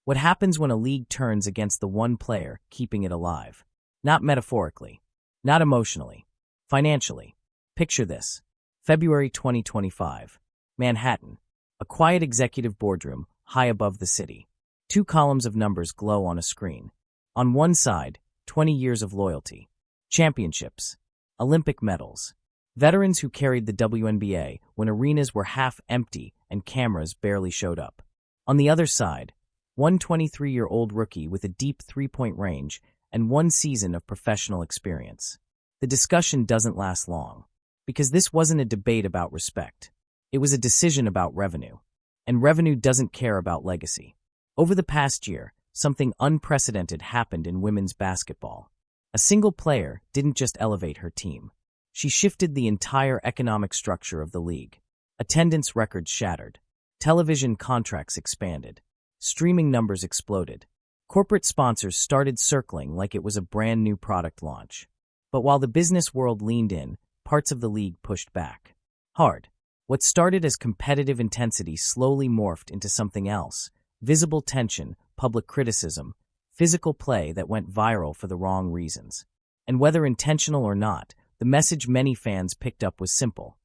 What happens when a league turns against the one player keeping it alive? Not metaphorically, not emotionally, financially. Picture this. February 2025. Manhattan. A quiet executive boardroom high above the city. 2 columns of numbers glow on a screen. On one side, 20 years of loyalty. Championships. Olympic medals. Veterans who carried the WNBA when arenas were half empty and cameras barely showed up. On the other side, one 23-year-old rookie with a deep three-point range and 1 season of professional experience. The discussion doesn't last long, because this wasn't a debate about respect. It was a decision about revenue. And revenue doesn't care about legacy. Over the past year, something unprecedented happened in women's basketball. A single player didn't just elevate her team. She shifted the entire economic structure of the league. Attendance records shattered. Television contracts expanded. Streaming numbers exploded. Corporate sponsors started circling like it was a brand new product launch. But while the business world leaned in, parts of the league pushed back. Hard. What started as competitive intensity slowly morphed into something else. Visible tension, public criticism, physical play that went viral for the wrong reasons. And whether intentional or not, the message many fans picked up was simple.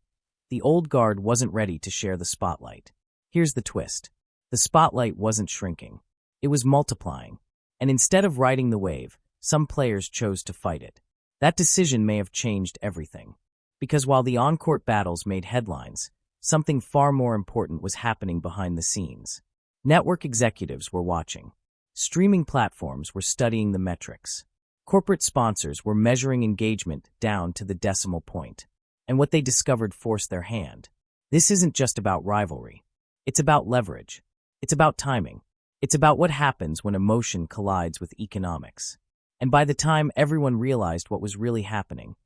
The old guard wasn't ready to share the spotlight. Here's the twist. The spotlight wasn't shrinking. It was multiplying. And instead of riding the wave, some players chose to fight it. That decision may have changed everything. Because while the on-court battles made headlines, something far more important was happening behind the scenes. Network executives were watching. Streaming platforms were studying the metrics. Corporate sponsors were measuring engagement down to the decimal point. And what they discovered forced their hand. This isn't just about rivalry. It's about leverage. It's about timing. It's about what happens when emotion collides with economics. And by the time everyone realized what was really happening,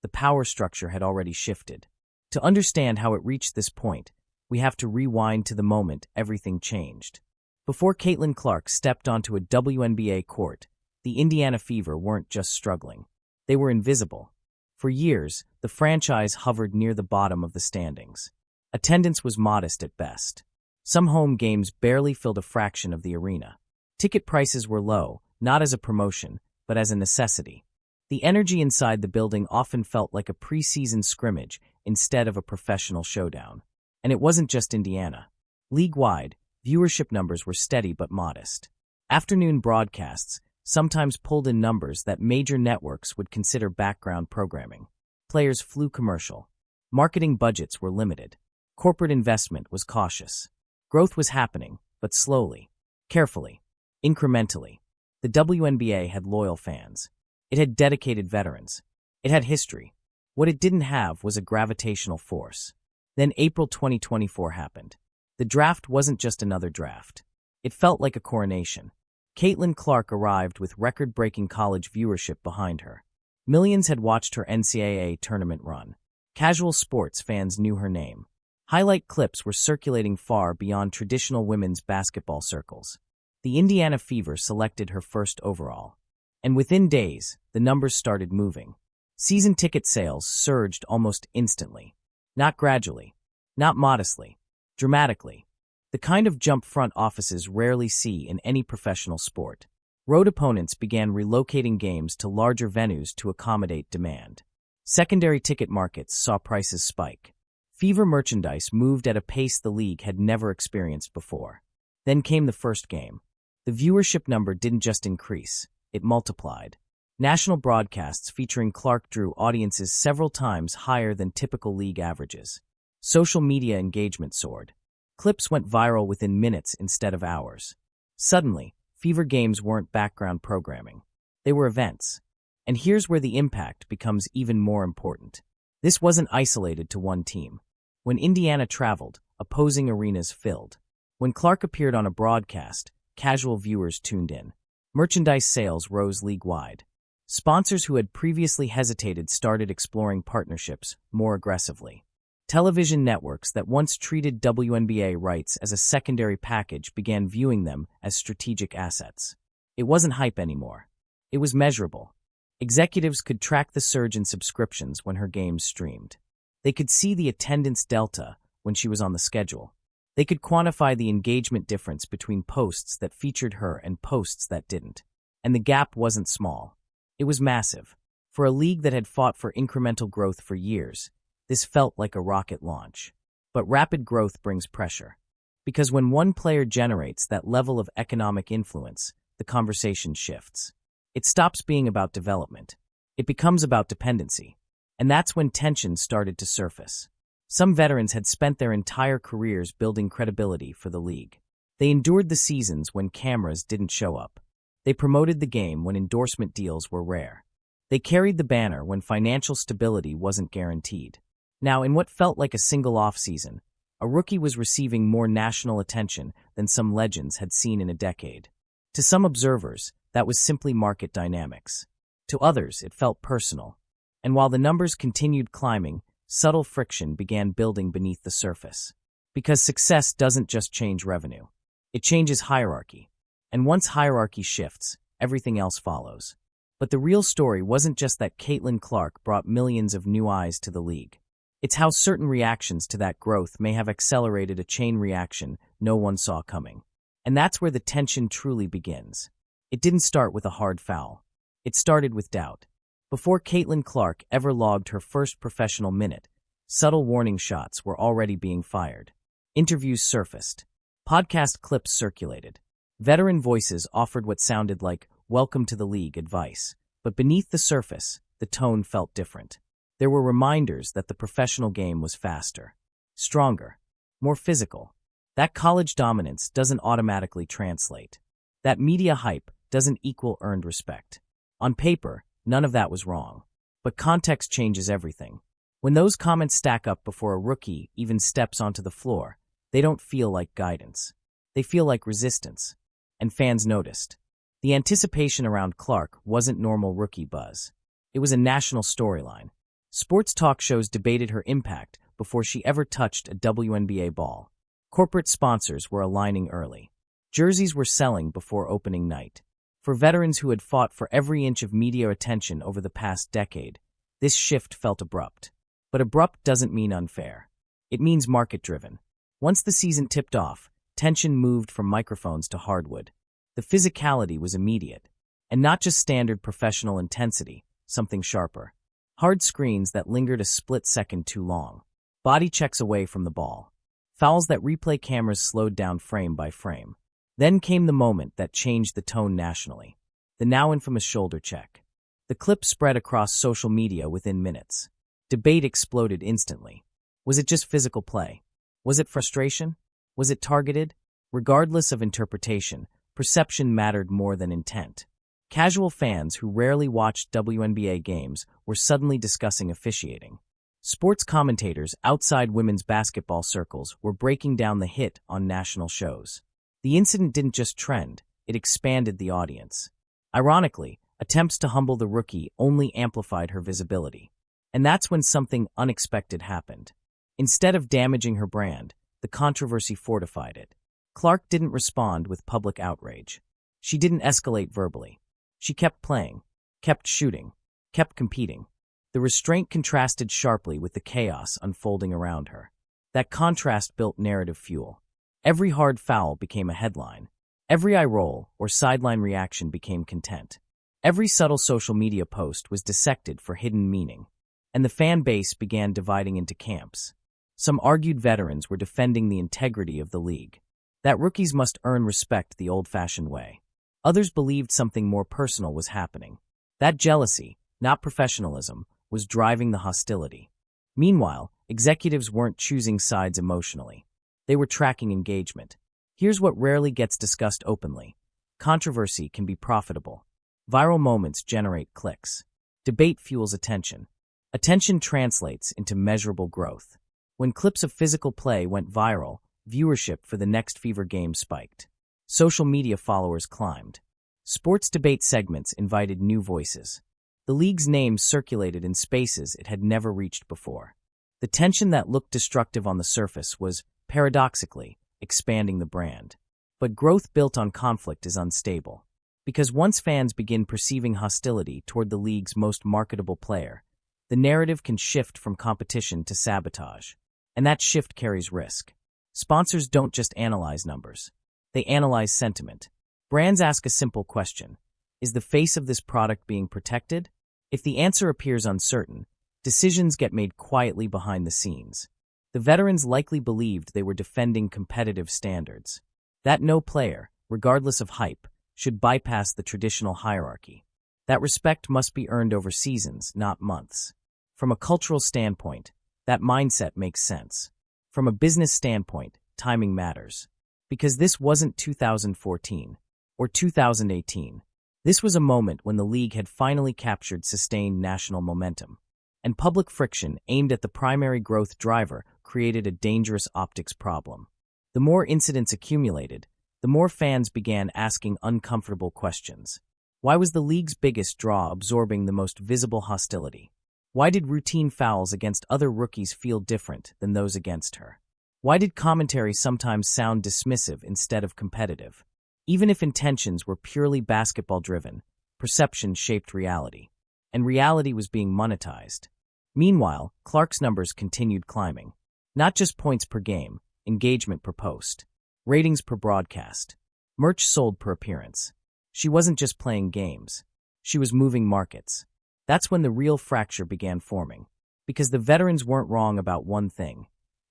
the power structure had already shifted. To understand how it reached this point, we have to rewind to the moment everything changed. Before Caitlin Clark stepped onto a WNBA court, the Indiana Fever weren't just struggling. They were invisible. For years, the franchise hovered near the bottom of the standings. Attendance was modest at best. Some home games barely filled a fraction of the arena. Ticket prices were low, not as a promotion, but as a necessity. The energy inside the building often felt like a preseason scrimmage instead of a professional showdown. And it wasn't just Indiana. League-wide, viewership numbers were steady but modest. Afternoon broadcasts sometimes pulled in numbers that major networks would consider background programming. Players flew commercial. Marketing budgets were limited. Corporate investment was cautious. Growth was happening, but slowly, carefully, incrementally. The WNBA had loyal fans. It had dedicated veterans. It had history. What it didn't have was a gravitational force. Then April 2024 happened. The draft wasn't just another draft. It felt like a coronation. Caitlin Clark arrived with record-breaking college viewership behind her. Millions had watched her NCAA tournament run. Casual sports fans knew her name. Highlight clips were circulating far beyond traditional women's basketball circles. The Indiana Fever selected her first overall. And within days, the numbers started moving. Season ticket sales surged almost instantly. Not gradually, not modestly, dramatically. The kind of jump front offices rarely see in any professional sport. Road opponents began relocating games to larger venues to accommodate demand. Secondary ticket markets saw prices spike. Fever merchandise moved at a pace the league had never experienced before. Then came the first game. The viewership number didn't just increase, it multiplied. National broadcasts featuring Clark drew audiences several times higher than typical league averages. Social media engagement soared. Clips went viral within minutes instead of hours. Suddenly, Fever games weren't background programming. They were events. And here's where the impact becomes even more important. This wasn't isolated to one team. When Indiana traveled, opposing arenas filled. When Clark appeared on a broadcast, casual viewers tuned in. Merchandise sales rose league-wide. Sponsors who had previously hesitated started exploring partnerships more aggressively. Television networks that once treated WNBA rights as a secondary package began viewing them as strategic assets. It wasn't hype anymore. It was measurable. Executives could track the surge in subscriptions when her games streamed. They could see the attendance delta when she was on the schedule. They could quantify the engagement difference between posts that featured her and posts that didn't. And the gap wasn't small. It was massive. For a league that had fought for incremental growth for years, this felt like a rocket launch. But rapid growth brings pressure. Because when one player generates that level of economic influence, the conversation shifts. It stops being about development. It becomes about dependency. And that's when tensions started to surface. Some veterans had spent their entire careers building credibility for the league. They endured the seasons when cameras didn't show up. They promoted the game when endorsement deals were rare. They carried the banner when financial stability wasn't guaranteed. Now, in what felt like a single offseason, a rookie was receiving more national attention than some legends had seen in a decade. To some observers, that was simply market dynamics. To others, it felt personal. And while the numbers continued climbing, subtle friction began building beneath the surface. Because success doesn't just change revenue. It changes hierarchy. And once hierarchy shifts, everything else follows. But the real story wasn't just that Caitlin Clark brought millions of new eyes to the league. It's how certain reactions to that growth may have accelerated a chain reaction no one saw coming. And that's where the tension truly begins. It didn't start with a hard foul. It started with doubt. Before Caitlin Clark ever logged her first professional minute, subtle warning shots were already being fired. Interviews surfaced. Podcast clips circulated. Veteran voices offered what sounded like welcome to the league advice. But beneath the surface, the tone felt different. There were reminders that the professional game was faster, stronger, more physical. That college dominance doesn't automatically translate. That media hype doesn't equal earned respect. On paper, none of that was wrong. But context changes everything. When those comments stack up before a rookie even steps onto the floor, they don't feel like guidance. They feel like resistance. And fans noticed. The anticipation around Clark wasn't normal rookie buzz. It was a national storyline. Sports talk shows debated her impact before she ever touched a WNBA ball. Corporate sponsors were aligning early. Jerseys were selling before opening night. For veterans who had fought for every inch of media attention over the past decade, this shift felt abrupt. But abrupt doesn't mean unfair. It means market-driven. Once the season tipped off, tension moved from microphones to hardwood. The physicality was immediate. And not just standard professional intensity, something sharper. Hard screens that lingered a split second too long. Body checks away from the ball. Fouls that replay cameras slowed down frame by frame. Then came the moment that changed the tone nationally. The now infamous shoulder check. The clip spread across social media within minutes. Debate exploded instantly. Was it just physical play? Was it frustration? Was it targeted? Regardless of interpretation, perception mattered more than intent. Casual fans who rarely watched WNBA games were suddenly discussing officiating. Sports commentators outside women's basketball circles were breaking down the hit on national shows. The incident didn't just trend, it expanded the audience. Ironically, attempts to humble the rookie only amplified her visibility. And that's when something unexpected happened. Instead of damaging her brand, the controversy fortified it. Clark didn't respond with public outrage. She didn't escalate verbally. She kept playing, kept shooting, kept competing. The restraint contrasted sharply with the chaos unfolding around her. That contrast built narrative fuel. Every hard foul became a headline. Every eye roll or sideline reaction became content. Every subtle social media post was dissected for hidden meaning. And the fan base began dividing into camps. Some argued veterans were defending the integrity of the league. That rookies must earn respect the old-fashioned way. Others believed something more personal was happening. That jealousy, not professionalism, was driving the hostility. Meanwhile, executives weren't choosing sides emotionally. They were tracking engagement. Here's what rarely gets discussed openly. Controversy can be profitable. Viral moments generate clicks. Debate fuels attention. Attention translates into measurable growth. When clips of physical play went viral, viewership for the next Fever game spiked. Social media followers climbed. Sports debate segments invited new voices. The league's name circulated in spaces it had never reached before. The tension that looked destructive on the surface was, paradoxically, expanding the brand. But growth built on conflict is unstable. Because once fans begin perceiving hostility toward the league's most marketable player, the narrative can shift from competition to sabotage. And that shift carries risk. Sponsors don't just analyze numbers. They analyze sentiment. Brands ask a simple question. Is the face of this product being protected? If the answer appears uncertain, decisions get made quietly behind the scenes. The veterans likely believed they were defending competitive standards. That no player, regardless of hype, should bypass the traditional hierarchy. That respect must be earned over seasons, not months. From a cultural standpoint, that mindset makes sense. From a business standpoint, timing matters. Because this wasn't 2014 or 2018. This was a moment when the league had finally captured sustained national momentum. And public friction aimed at the primary growth driver created a dangerous optics problem. The more incidents accumulated, the more fans began asking uncomfortable questions. Why was the league's biggest draw absorbing the most visible hostility? Why did routine fouls against other rookies feel different than those against her? Why did commentary sometimes sound dismissive instead of competitive? Even if intentions were purely basketball-driven, perception shaped reality. And reality was being monetized. Meanwhile, Clark's numbers continued climbing. Not just points per game, engagement per post, ratings per broadcast, merch sold per appearance. She wasn't just playing games. She was moving markets. That's when the real fracture began forming. Because the veterans weren't wrong about one thing.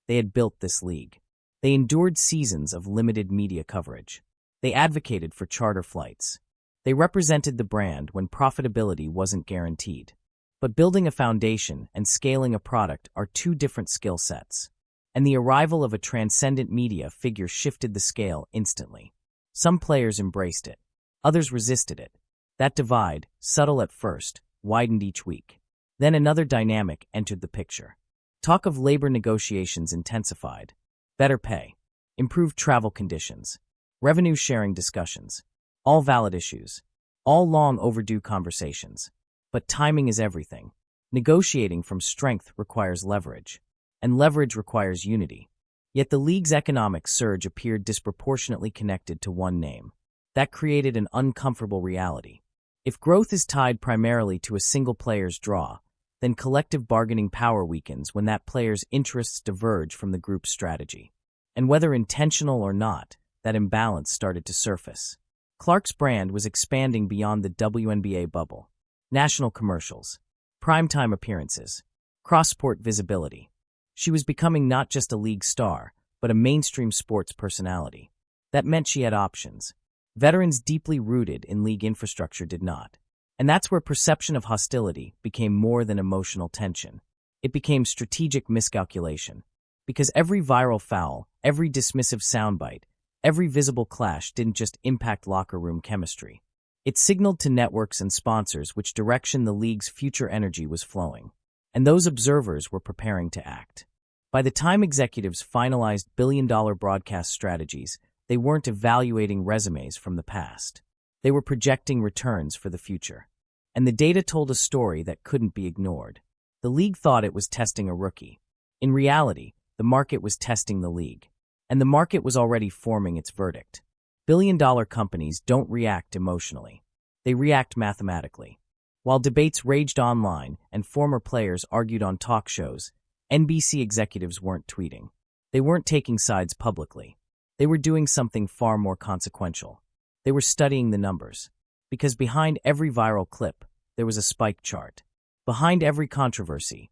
They had built this league. They endured seasons of limited media coverage. They advocated for charter flights. They represented the brand when profitability wasn't guaranteed. But building a foundation and scaling a product are two different skill sets. And the arrival of a transcendent media figure shifted the scale instantly. Some players embraced it. Others resisted it. That divide, subtle at first, widened each week. Then another dynamic entered the picture. Talk of labor negotiations intensified. Better pay, improved travel conditions, revenue-sharing discussions. All valid issues. All long overdue conversations. But timing is everything. Negotiating from strength requires leverage. And leverage requires unity. Yet the league's economic surge appeared disproportionately connected to one name. That created an uncomfortable reality. If growth is tied primarily to a single player's draw, then collective bargaining power weakens when that player's interests diverge from the group's strategy. And whether intentional or not, that imbalance started to surface. Clark's brand was expanding beyond the WNBA bubble. National commercials, primetime appearances, cross-sport visibility. She was becoming not just a league star, but a mainstream sports personality. That meant she had options. Veterans deeply rooted in league infrastructure did not. And that's where perception of hostility became more than emotional tension. It became strategic miscalculation. Because every viral foul, every dismissive soundbite, every visible clash didn't just impact locker room chemistry. It signaled to networks and sponsors which direction the league's future energy was flowing. And those observers were preparing to act. By the time executives finalized billion-dollar broadcast strategies, they weren't evaluating resumes from the past. They were projecting returns for the future. And the data told a story that couldn't be ignored. The league thought it was testing a rookie. In reality, the market was testing the league. And the market was already forming its verdict. Billion-dollar companies don't react emotionally. They react mathematically. While debates raged online and former players argued on talk shows, NBC executives weren't tweeting. They weren't taking sides publicly. They were doing something far more consequential. They were studying the numbers. Because behind every viral clip, there was a spike chart. Behind every controversy,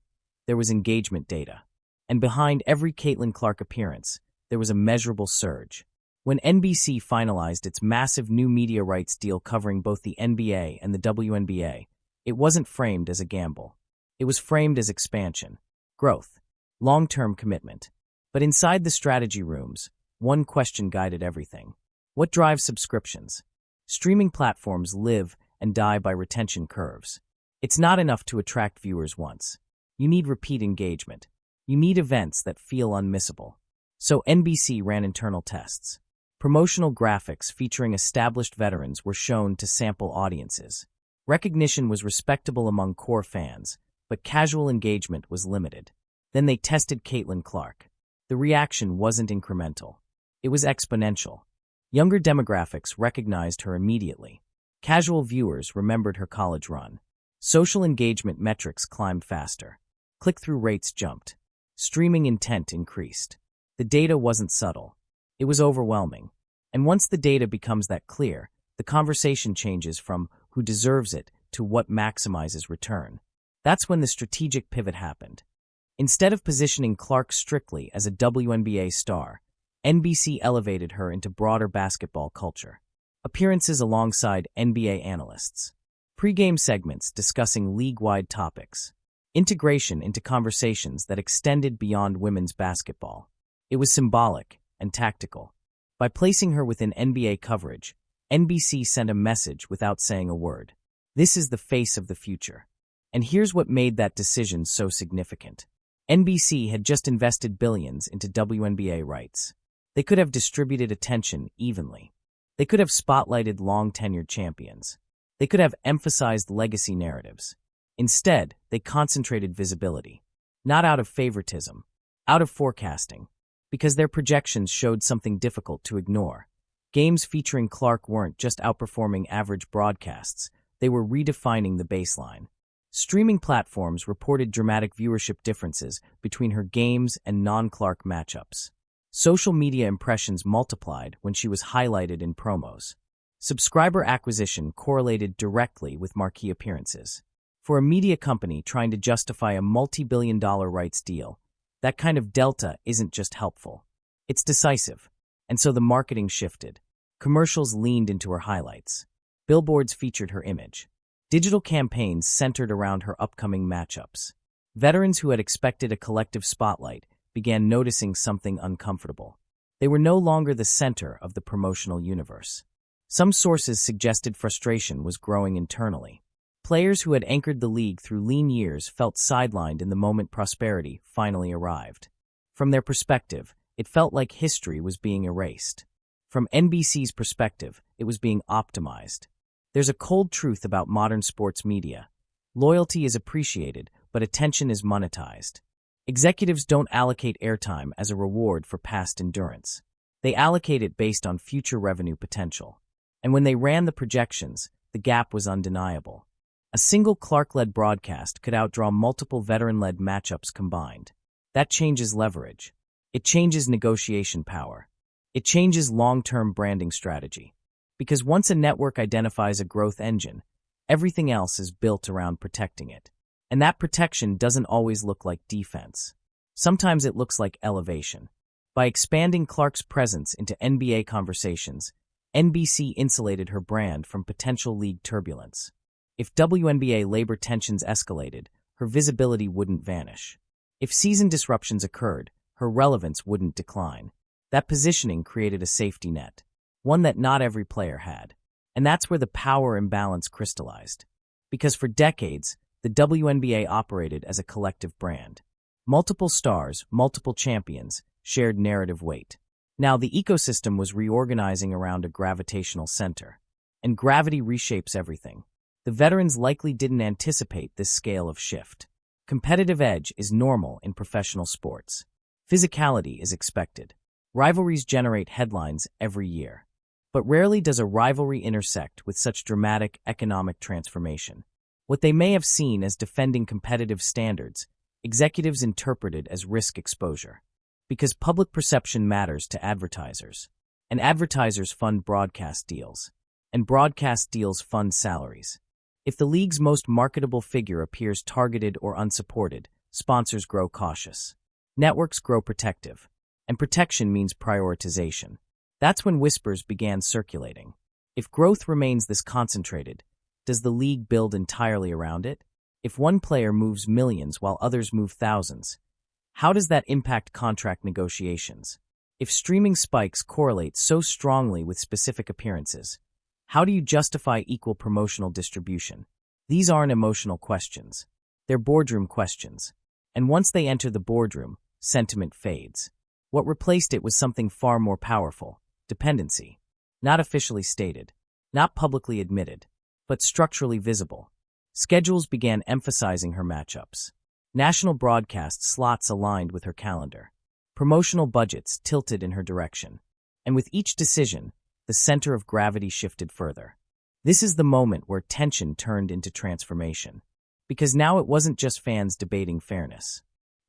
there was engagement data. And behind every Caitlin Clark appearance, there was a measurable surge. When NBC finalized its massive new media rights deal covering both the NBA and the WNBA, it wasn't framed as a gamble. It was framed as expansion, growth, long-term commitment. But inside the strategy rooms, one question guided everything. What drives subscriptions? Streaming platforms live and die by retention curves. It's not enough to attract viewers once. You need repeat engagement. You need events that feel unmissable. So NBC ran internal tests. Promotional graphics featuring established veterans were shown to sample audiences. Recognition was respectable among core fans, but casual engagement was limited. Then they tested Caitlin Clark. The reaction wasn't incremental. It was exponential. Younger demographics recognized her immediately. Casual viewers remembered her college run. Social engagement metrics climbed faster. Click-through rates jumped. Streaming intent increased. The data wasn't subtle. It was overwhelming. And once the data becomes that clear, the conversation changes from who deserves it to what maximizes return. That's when the strategic pivot happened. Instead of positioning Clark strictly as a WNBA star, NBC elevated her into broader basketball culture. Appearances alongside NBA analysts. Pre-game segments discussing league-wide topics. Integration into conversations that extended beyond women's basketball. It was symbolic and tactical. By placing her within NBA coverage, NBC sent a message without saying a word. This is the face of the future. And here's what made that decision so significant. NBC had just invested billions into WNBA rights. They could have distributed attention evenly. They could have spotlighted long-tenured champions. They could have emphasized legacy narratives. Instead, they concentrated visibility. Not out of favoritism, out of forecasting. Because their projections showed something difficult to ignore. Games featuring Clark weren't just outperforming average broadcasts, they were redefining the baseline. Streaming platforms reported dramatic viewership differences between her games and non-Clark matchups. Social media impressions multiplied when she was highlighted in promos. Subscriber acquisition correlated directly with marquee appearances. For a media company trying to justify a multi-billion-dollar rights deal, that kind of delta isn't just helpful. It's decisive. And so the marketing shifted. Commercials leaned into her highlights. Billboards featured her image. Digital campaigns centered around her upcoming matchups. Veterans who had expected a collective spotlight began noticing something uncomfortable. They were no longer the center of the promotional universe. Some sources suggested frustration was growing internally. Players who had anchored the league through lean years felt sidelined in the moment prosperity finally arrived. From their perspective, it felt like history was being erased. From NBC's perspective, it was being optimized. There's a cold truth about modern sports media. Loyalty is appreciated, but attention is monetized. Executives don't allocate airtime as a reward for past endurance. They allocate it based on future revenue potential. And when they ran the projections, the gap was undeniable. A single Clark-led broadcast could outdraw multiple veteran-led matchups combined. That changes leverage. It changes negotiation power. It changes long-term branding strategy. Because once a network identifies a growth engine, everything else is built around protecting it. And that protection doesn't always look like defense. Sometimes it looks like elevation. By expanding Clark's presence into NBA conversations, NBC insulated her brand from potential league turbulence. If WNBA labor tensions escalated, her visibility wouldn't vanish. If season disruptions occurred, her relevance wouldn't decline. That positioning created a safety net, one that not every player had. And that's where the power imbalance crystallized. Because for decades, the WNBA operated as a collective brand. Multiple stars, multiple champions, shared narrative weight. Now the ecosystem was reorganizing around a gravitational center. And gravity reshapes everything. The veterans likely didn't anticipate this scale of shift. Competitive edge is normal in professional sports. Physicality is expected. Rivalries generate headlines every year. But rarely does a rivalry intersect with such dramatic economic transformation. What they may have seen as defending competitive standards, executives interpreted as risk exposure. Because public perception matters to advertisers. And advertisers fund broadcast deals. And broadcast deals fund salaries. If the league's most marketable figure appears targeted or unsupported, sponsors grow cautious. Networks grow protective. And protection means prioritization. That's when whispers began circulating. If growth remains this concentrated, does the league build entirely around it? If one player moves millions while others move thousands, how does that impact contract negotiations? If streaming spikes correlate so strongly with specific appearances, how do you justify equal promotional distribution? These aren't emotional questions. They're boardroom questions. And once they enter the boardroom, sentiment fades. What replaced it was something far more powerful: dependency. Not officially stated, not publicly admitted, but structurally visible. Schedules began emphasizing her matchups. National broadcast slots aligned with her calendar. Promotional budgets tilted in her direction. And with each decision, the center of gravity shifted further. This is the moment where tension turned into transformation. Because now it wasn't just fans debating fairness.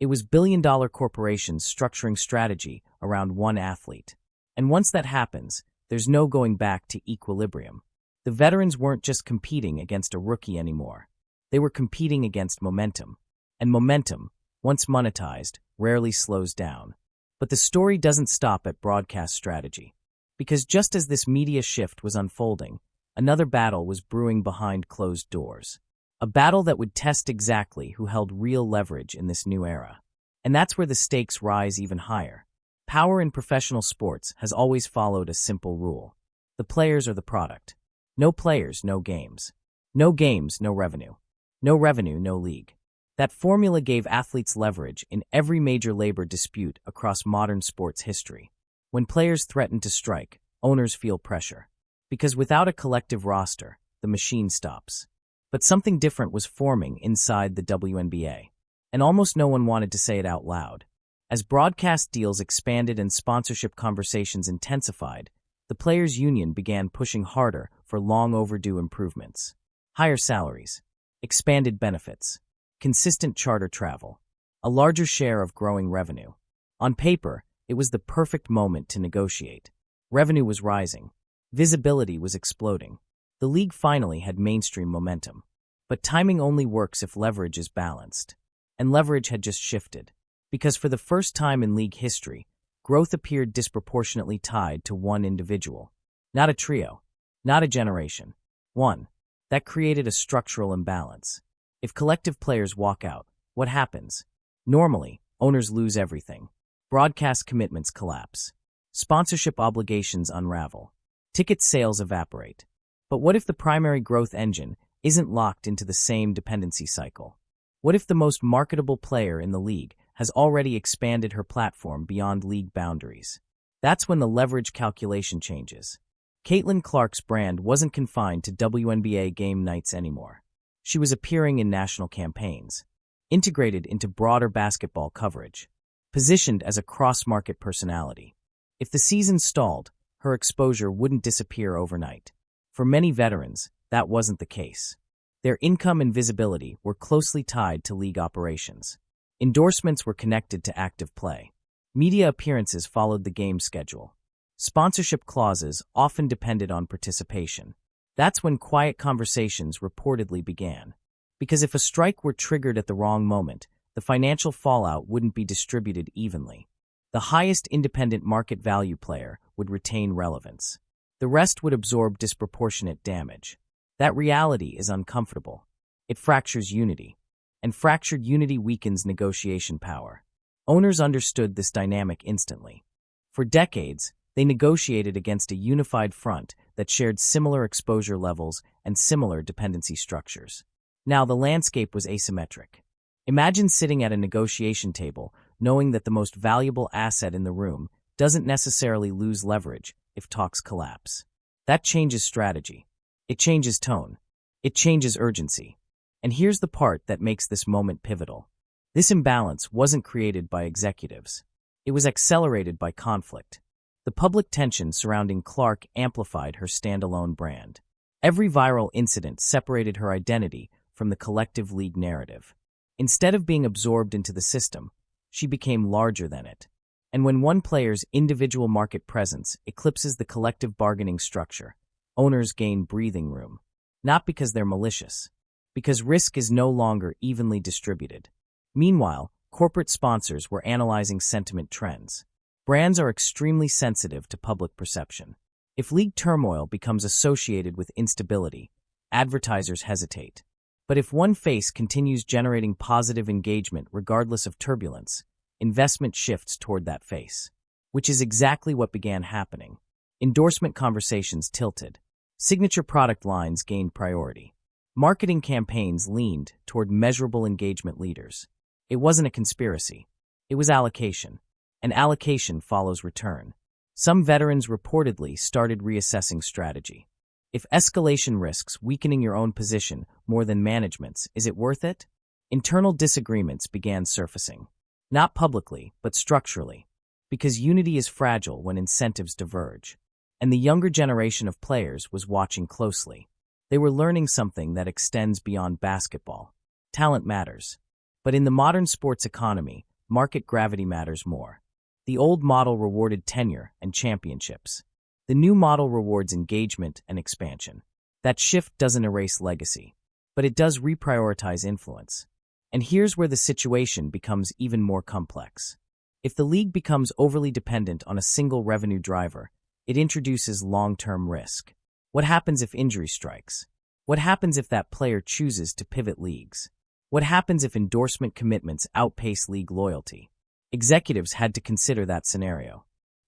It was billion-dollar corporations structuring strategy around one athlete. And once that happens, there's no going back to equilibrium. The veterans weren't just competing against a rookie anymore. They were competing against momentum. And momentum, once monetized, rarely slows down. But the story doesn't stop at broadcast strategy. Because just as this media shift was unfolding, another battle was brewing behind closed doors. A battle that would test exactly who held real leverage in this new era. And that's where the stakes rise even higher. Power in professional sports has always followed a simple rule. The players are the product. No players, no games. No games, no revenue. No revenue, no league. That formula gave athletes leverage in every major labor dispute across modern sports history. When players threaten to strike, owners feel pressure. Because without a collective roster, the machine stops. But something different was forming inside the WNBA. And almost no one wanted to say it out loud. As broadcast deals expanded and sponsorship conversations intensified, the players' union began pushing harder for long-overdue improvements. Higher salaries, expanded benefits, consistent charter travel, a larger share of growing revenue. On paper, it was the perfect moment to negotiate. Revenue was rising. Visibility was exploding. The league finally had mainstream momentum. But timing only works if leverage is balanced. And leverage had just shifted. Because for the first time in league history, growth appeared disproportionately tied to one individual. Not a trio. Not a generation. One. That created a structural imbalance. If collective players walk out, what happens? Normally, owners lose everything. Broadcast commitments collapse. Sponsorship obligations unravel. Ticket sales evaporate. But what if the primary growth engine isn't locked into the same dependency cycle? What if the most marketable player in the league has already expanded her platform beyond league boundaries? That's when the leverage calculation changes. Caitlin Clark's brand wasn't confined to WNBA game nights anymore. She was appearing in national campaigns, integrated into broader basketball coverage, positioned as a cross-market personality. If the season stalled, her exposure wouldn't disappear overnight. For many veterans, that wasn't the case. Their income and visibility were closely tied to league operations. Endorsements were connected to active play. Media appearances followed the game schedule. Sponsorship clauses often depended on participation. That's when quiet conversations reportedly began. Because if a strike were triggered at the wrong moment, the financial fallout wouldn't be distributed evenly. The highest independent market value player would retain relevance. The rest would absorb disproportionate damage. That reality is uncomfortable. It fractures unity. And fractured unity weakens negotiation power. Owners understood this dynamic instantly. For decades, they negotiated against a unified front that shared similar exposure levels and similar dependency structures. Now the landscape was asymmetric. Imagine sitting at a negotiation table knowing that the most valuable asset in the room doesn't necessarily lose leverage if talks collapse. That changes strategy. It changes tone. It changes urgency. And here's the part that makes this moment pivotal. This imbalance wasn't created by executives. It was accelerated by conflict. The public tension surrounding Clark amplified her standalone brand. Every viral incident separated her identity from the collective league narrative. Instead of being absorbed into the system, she became larger than it. And when one player's individual market presence eclipses the collective bargaining structure, owners gain breathing room. Not because they're malicious, because risk is no longer evenly distributed. Meanwhile, corporate sponsors were analyzing sentiment trends. Brands are extremely sensitive to public perception. If league turmoil becomes associated with instability, advertisers hesitate. But if one face continues generating positive engagement regardless of turbulence, investment shifts toward that face. Which is exactly what began happening. Endorsement conversations tilted. Signature product lines gained priority. Marketing campaigns leaned toward measurable engagement leaders. It wasn't a conspiracy. It was allocation. And allocation follows return. Some veterans reportedly started reassessing strategy. If escalation risks weakening your own position more than management's, is it worth it? Internal disagreements began surfacing. Not publicly, but structurally. Because unity is fragile when incentives diverge. And the younger generation of players was watching closely. They were learning something that extends beyond basketball. Talent matters. But in the modern sports economy, market gravity matters more. The old model rewarded tenure and championships. The new model rewards engagement and expansion. That shift doesn't erase legacy, but it does reprioritize influence. And here's where the situation becomes even more complex. If the league becomes overly dependent on a single revenue driver, it introduces long-term risk. What happens if injury strikes? What happens if that player chooses to pivot leagues? What happens if endorsement commitments outpace league loyalty? Executives had to consider that scenario.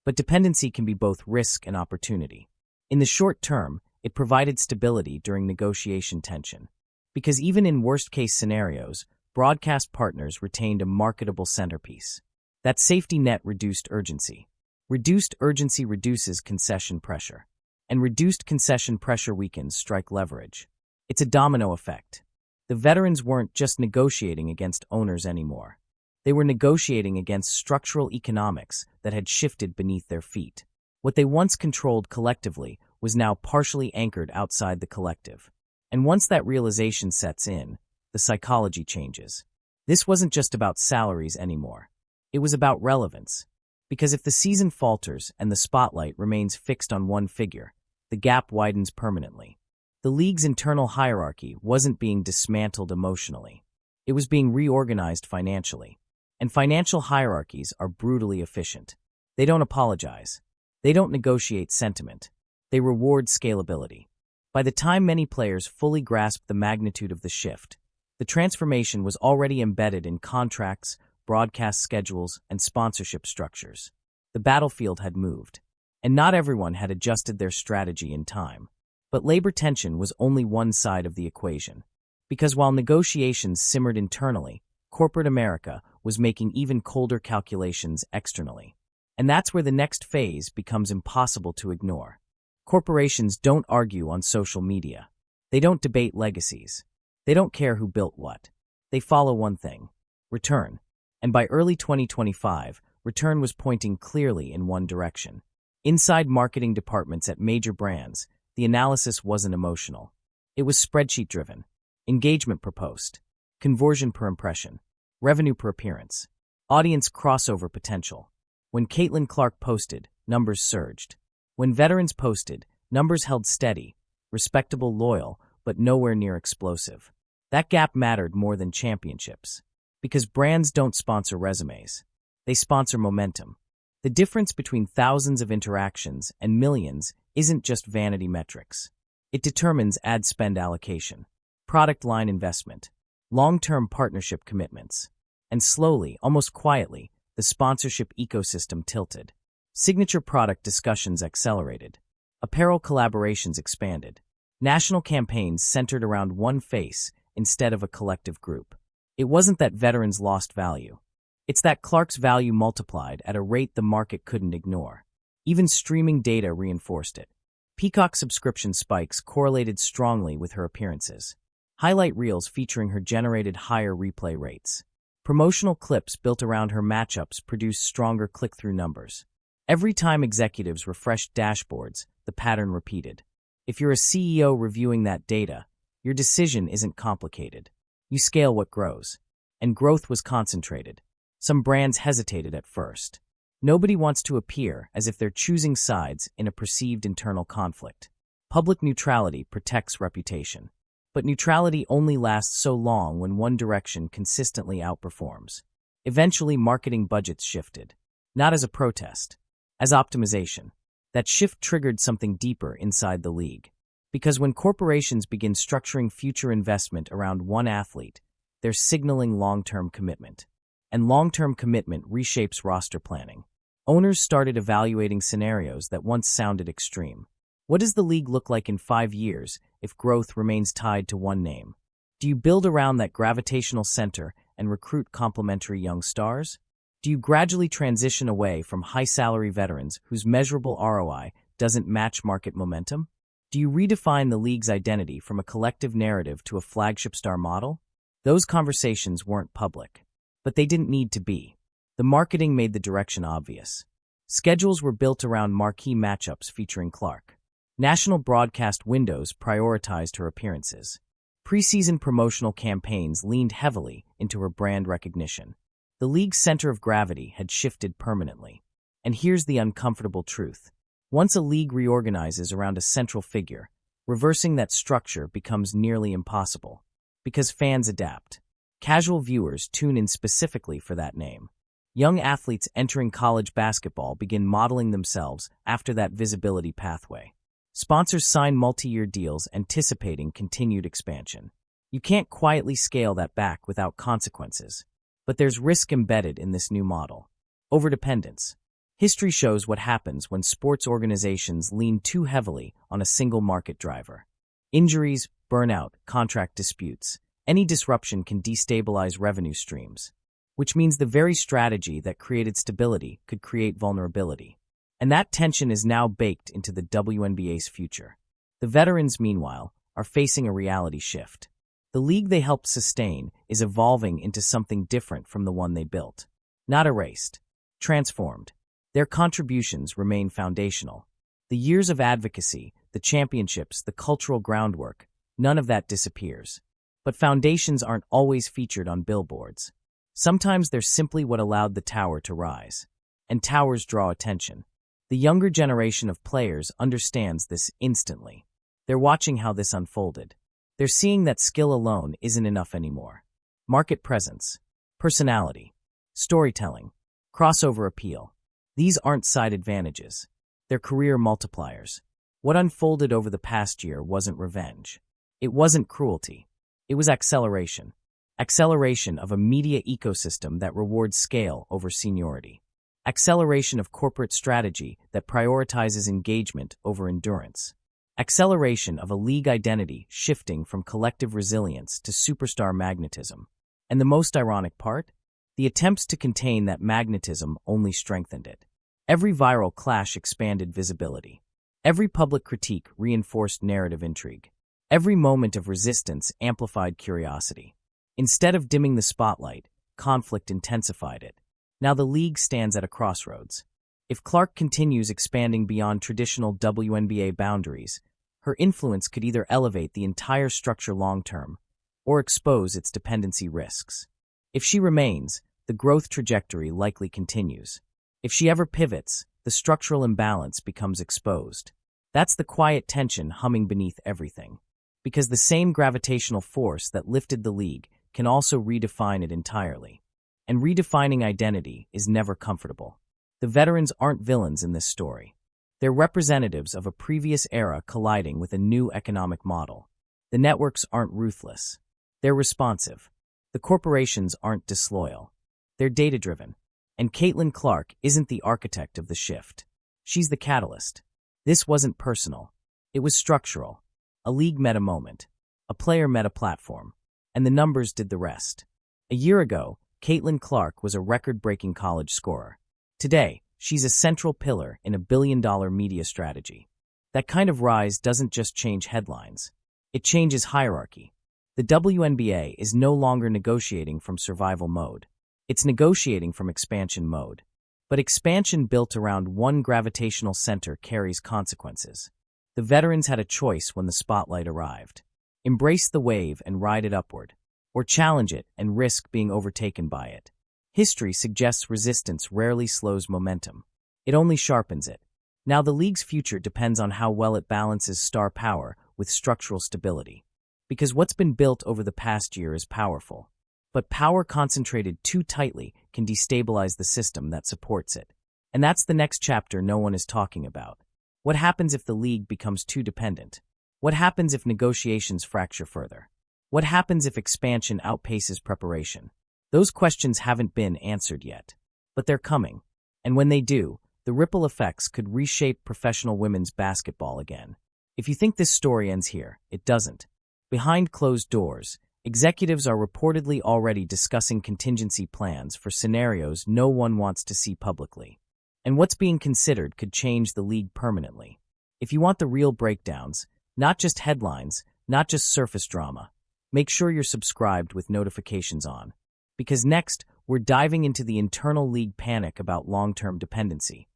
But dependency can be both risk and opportunity. In the short term, it provided stability during negotiation tension. Because even in worst-case scenarios, broadcast partners retained a marketable centerpiece. That safety net reduced urgency. Reduced urgency reduces concession pressure. And reduced concession pressure weakens strike leverage. It's a domino effect. The veterans weren't just negotiating against owners anymore. They were negotiating against structural economics that had shifted beneath their feet. What they once controlled collectively was now partially anchored outside the collective. And once that realization sets in, the psychology changes. This wasn't just about salaries anymore. It was about relevance. Because if the season falters and the spotlight remains fixed on one figure, the gap widens permanently. The league's internal hierarchy wasn't being dismantled emotionally. It was being reorganized financially. And financial hierarchies are brutally efficient. They don't apologize. They don't negotiate sentiment. They reward scalability. By the time many players fully grasped the magnitude of the shift, the transformation was already embedded in contracts, broadcast schedules, and sponsorship structures. The battlefield had moved, and not everyone had adjusted their strategy in time. But labor tension was only one side of the equation. Because while negotiations simmered internally, corporate America was making even colder calculations externally. And that's where the next phase becomes impossible to ignore. Corporations don't argue on social media. They don't debate legacies. They don't care who built what. They follow one thing: return. And by early 2025, return was pointing clearly in one direction. Inside marketing departments at major brands, the analysis wasn't emotional. It was spreadsheet-driven. Engagement per post, conversion per impression, revenue per appearance, audience crossover potential. When Caitlin Clark posted, numbers surged. When veterans posted, numbers held steady, respectable, loyal, but nowhere near explosive. That gap mattered more than championships. Because brands don't sponsor resumes. They sponsor momentum. The difference between thousands of interactions and millions isn't just vanity metrics. It determines ad spend allocation, product line investment, long-term partnership commitments. And slowly, almost quietly, the sponsorship ecosystem tilted. Signature product discussions accelerated. Apparel collaborations expanded. National campaigns centered around one face instead of a collective group. It wasn't that veterans lost value. It's that Clark's value multiplied at a rate the market couldn't ignore. Even streaming data reinforced it. Peacock subscription spikes correlated strongly with her appearances. Highlight reels featuring her generated higher replay rates. Promotional clips built around her matchups produced stronger click-through numbers. Every time executives refreshed dashboards, the pattern repeated. If you're a CEO reviewing that data, your decision isn't complicated. You scale what grows. And growth was concentrated. Some brands hesitated at first. Nobody wants to appear as if they're choosing sides in a perceived internal conflict. Public neutrality protects reputation. But neutrality only lasts so long when one direction consistently outperforms. Eventually, marketing budgets shifted. Not as a protest, as optimization. That shift triggered something deeper inside the league. Because when corporations begin structuring future investment around one athlete, they're signaling long-term commitment. And long-term commitment reshapes roster planning. Owners started evaluating scenarios that once sounded extreme. What does the league look like in 5 years if growth remains tied to one name? Do you build around that gravitational center and recruit complementary young stars? Do you gradually transition away from high-salary veterans whose measurable ROI doesn't match market momentum? Do you redefine the league's identity from a collective narrative to a flagship star model? Those conversations weren't public, but they didn't need to be. The marketing made the direction obvious. Schedules were built around marquee matchups featuring Clark. National broadcast windows prioritized her appearances. Preseason promotional campaigns leaned heavily into her brand recognition. The league's center of gravity had shifted permanently. And here's the uncomfortable truth. Once a league reorganizes around a central figure, reversing that structure becomes nearly impossible. Because fans adapt. Casual viewers tune in specifically for that name. Young athletes entering college basketball begin modeling themselves after that visibility pathway. Sponsors sign multi-year deals anticipating continued expansion. You can't quietly scale that back without consequences. But there's risk embedded in this new model. Overdependence. History shows what happens when sports organizations lean too heavily on a single market driver. Injuries, burnout, contract disputes. Any disruption can destabilize revenue streams, which means the very strategy that created stability could create vulnerability. And that tension is now baked into the WNBA's future. The veterans, meanwhile, are facing a reality shift. The league they helped sustain is evolving into something different from the one they built. Not erased, transformed. Their contributions remain foundational. The years of advocacy, the championships, the cultural groundwork, none of that disappears. But foundations aren't always featured on billboards. Sometimes they're simply what allowed the tower to rise. And towers draw attention. The younger generation of players understands this instantly. They're watching how this unfolded. They're seeing that skill alone isn't enough anymore. Market presence, personality, storytelling, crossover appeal. These aren't side advantages. They're career multipliers. What unfolded over the past year wasn't revenge. It wasn't cruelty. It was acceleration. Acceleration of a media ecosystem that rewards scale over seniority. Acceleration of corporate strategy that prioritizes engagement over endurance. Acceleration of a league identity shifting from collective resilience to superstar magnetism. And the most ironic part? The attempts to contain that magnetism only strengthened it. Every viral clash expanded visibility. Every public critique reinforced narrative intrigue. Every moment of resistance amplified curiosity. Instead of dimming the spotlight, conflict intensified it. Now the league stands at a crossroads. If Clark continues expanding beyond traditional WNBA boundaries, her influence could either elevate the entire structure long-term or expose its dependency risks. If she remains, the growth trajectory likely continues. If she ever pivots, the structural imbalance becomes exposed. That's the quiet tension humming beneath everything. Because the same gravitational force that lifted the league can also redefine it entirely. And redefining identity is never comfortable. The veterans aren't villains in this story. They're representatives of a previous era colliding with a new economic model. The networks aren't ruthless. They're responsive. The corporations aren't disloyal. They're data-driven. And Caitlin Clark isn't the architect of the shift. She's the catalyst. This wasn't personal. It was structural. A league met a moment. A player met a platform. And the numbers did the rest. A year ago, Caitlin Clark was a record-breaking college scorer. Today, she's a central pillar in a billion-dollar media strategy. That kind of rise doesn't just change headlines. It changes hierarchy. The WNBA is no longer negotiating from survival mode. It's negotiating from expansion mode. But expansion built around one gravitational center carries consequences. The veterans had a choice when the spotlight arrived. Embrace the wave and ride it upward, or challenge it and risk being overtaken by it. History suggests resistance rarely slows momentum. It only sharpens it. Now the league's future depends on how well it balances star power with structural stability. Because what's been built over the past year is powerful. But power concentrated too tightly can destabilize the system that supports it. And that's the next chapter no one is talking about. What happens if the league becomes too dependent? What happens if negotiations fracture further? What happens if expansion outpaces preparation? Those questions haven't been answered yet. But they're coming. And when they do, the ripple effects could reshape professional women's basketball again. If you think this story ends here, it doesn't. Behind closed doors, executives are reportedly already discussing contingency plans for scenarios no one wants to see publicly. And what's being considered could change the league permanently. If you want the real breakdowns, not just headlines, not just surface drama, make sure you're subscribed with notifications on. Because next, we're diving into the internal league panic about long-term dependency.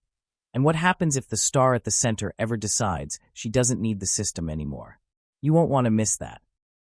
And what happens if the star at the center ever decides she doesn't need the system anymore? You won't want to miss that.